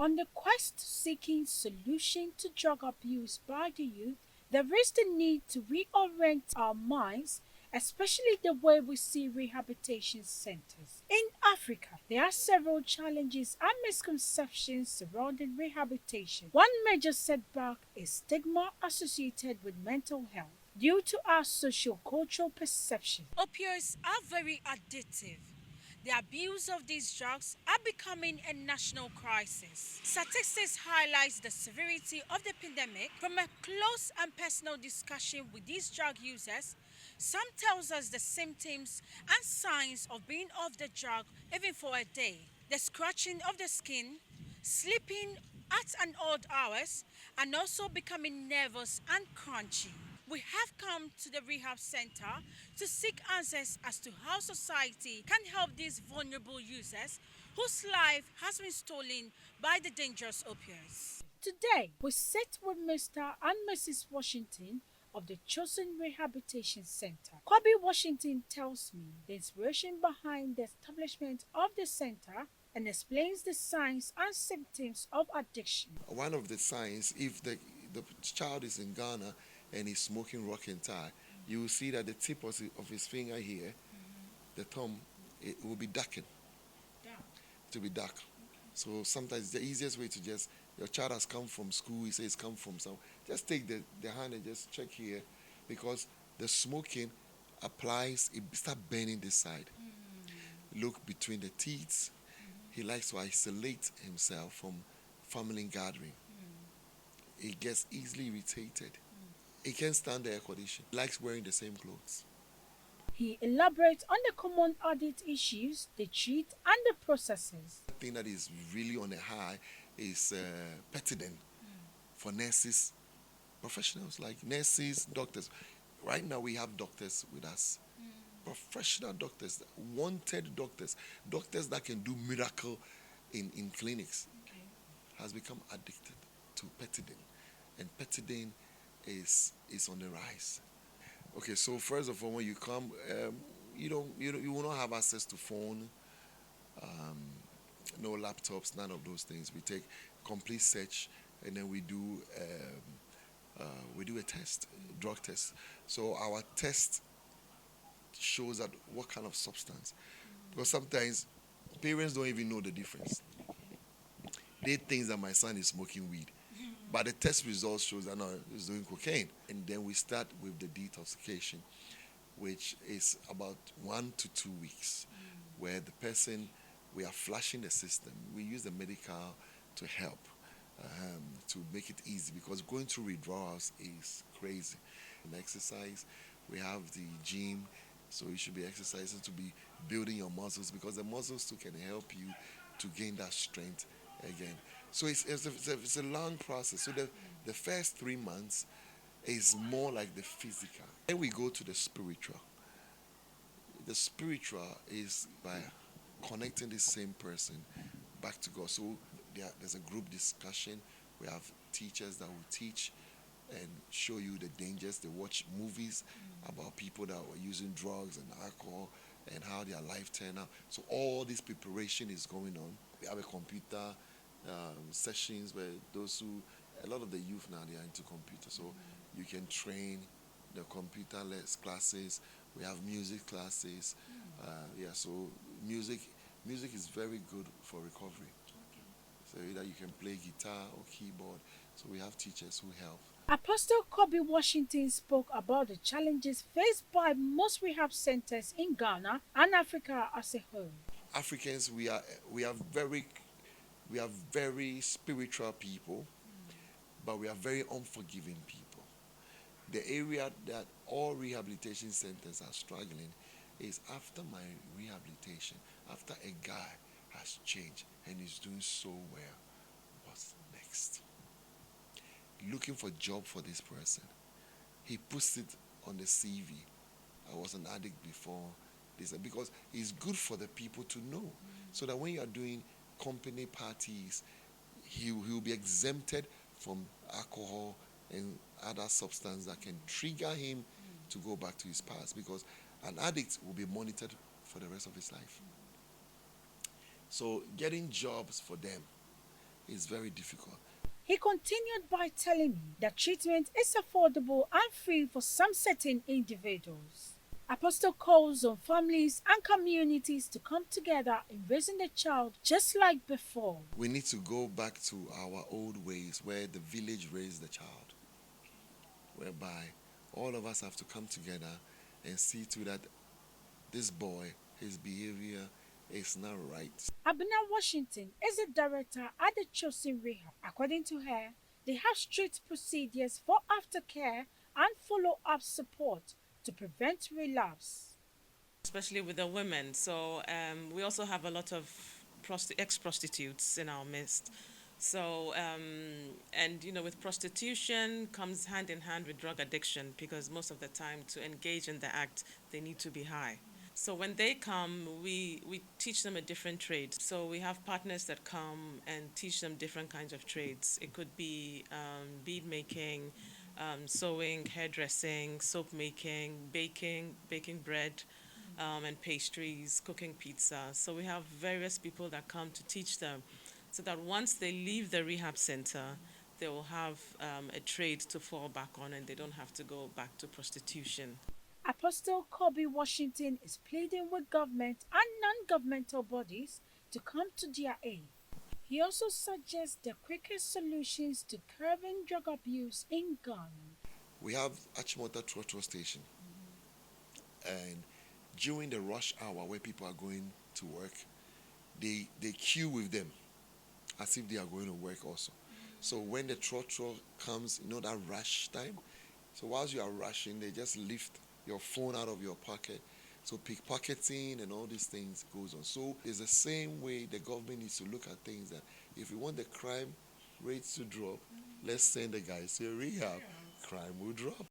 On the quest to seeking solution to drug abuse by the youth, there is the need to reorient our minds, especially the way we see rehabilitation centers. In Africa, there are several challenges and misconceptions surrounding rehabilitation. One major setback is stigma associated with mental health due to our socio-cultural perception. Opioids are very addictive. The abuse of these drugs are becoming a national crisis. Statistics highlight the severity of the pandemic from a close and personal discussion with these drug users. Some tells us the symptoms and signs of being off the drug even for a day. The scratching of the skin, sleeping at an odd hours, and also becoming nervous and crunchy. We have come to the rehab center to seek answers as to how society can help these vulnerable users whose life has been stolen by the dangerous opioids. Today, we sit with Mr. and Mrs. Washington of the Chosen Rehabilitation Center. Kobe Washington tells me the inspiration behind the establishment of the center and explains the signs and symptoms of addiction. One of the signs, if the child is in Ghana and he's smoking rock and tie, you will see that the tip of his finger here, the thumb, it will be darkened. To be dark. So sometimes the easiest way to just, your child has come from school, he says come from some, just take the hand and just check here, because the smoking applies, it start burning this side. Look between the teeth. He likes to isolate himself from family gathering. He gets easily irritated. He can't stand the air condition. He likes wearing the same clothes. He elaborates on the common addict issues they treat and the processes. The thing that is really on a high is Petidin for nurses, professionals like nurses, doctors. Right now we have doctors with us, professional doctors, wanted doctors, doctors that can do miracle in clinics, has become addicted to Petidin, and Petidin is on the rise. Okay, so first of all, when you come, you will not have access to phone, um, no laptops, none of those things. We take complete search, and then we do a test, drug test. So our test shows that what kind of substance, because sometimes parents don't even know the difference. They think that my son is smoking weed, but the test results shows that no, he's doing cocaine. And then we start with the detoxification, which is about 1 to 2 weeks, where the person, we are flushing the system. We use the medical to help, to make it easy, because going through withdrawals is crazy. And exercise, we have the gym, so you should be exercising to be building your muscles, because the muscles too can help you to gain that strength again. So it's a long process. So the first 3 months is more like the physical. Then we go to the spiritual. The spiritual is by connecting the same person back to God. So there's a group discussion. We have teachers that will teach and show you the dangers. They watch movies about people that were using drugs and alcohol and how their life turned out. So all this preparation is going on. We have a computer sessions where a lot of the youth now, they are into computers. So you can train the computer-less classes. We have music classes. So music is very good for recovery. So either you can play guitar or keyboard. So we have teachers who help. Apostle Kobe Washington spoke about the challenges faced by most rehab centers in Ghana and Africa as a whole. Africans, we are very spiritual people, but we are very unforgiving people. The area that all rehabilitation centers are struggling is after my rehabilitation, after a guy has changed and is doing so well, what's next? Looking for a job for this person. He puts it on the CV. I was an addict before this, because it's good for the people to know, so that when you are doing company parties, he will be exempted from alcohol and other substance that can trigger him to go back to his past, because an addict will be monitored for the rest of his life. So getting jobs for them It's very difficult. He continued by telling me that treatment is affordable and free for some certain individuals. Apostle calls on families and communities to come together in raising the child just like before. We need to go back to our old ways where the village raised the child, whereby all of us have to come together and see to that this boy, his behavior is not right. Abner Washington is a director at the Chosen Rehab. According to her, they have strict procedures for aftercare and follow-up support to prevent relapse. Especially with the women. So we also have a lot of ex-prostitutes in our midst. So, and with prostitution comes hand in hand with drug addiction, because most of the time to engage in the act, they need to be high. So when they come, we teach them a different trade. So we have partners that come and teach them different kinds of trades. It could be bead making, sewing, hairdressing, soap making, baking bread, and pastries, cooking pizza. So we have various people that come to teach them, so that once they leave the rehab center, they will have a trade to fall back on, and they don't have to go back to prostitution. Apostle Kobe Washington is pleading with government and non-governmental bodies to come to their aid. He also suggests the quickest solutions to curbing drug abuse in Ghana. We have Achimota Trotro Station, and during the rush hour where people are going to work, they queue with them as if they are going to work also. So when the trotro comes, that rush time. So whilst you are rushing, they just lift your phone out of your pocket. So pickpocketing and all these things goes on. So it's the same way the government needs to look at things, that if we want the crime rates to drop, let's send the guys to rehab. Crime will drop.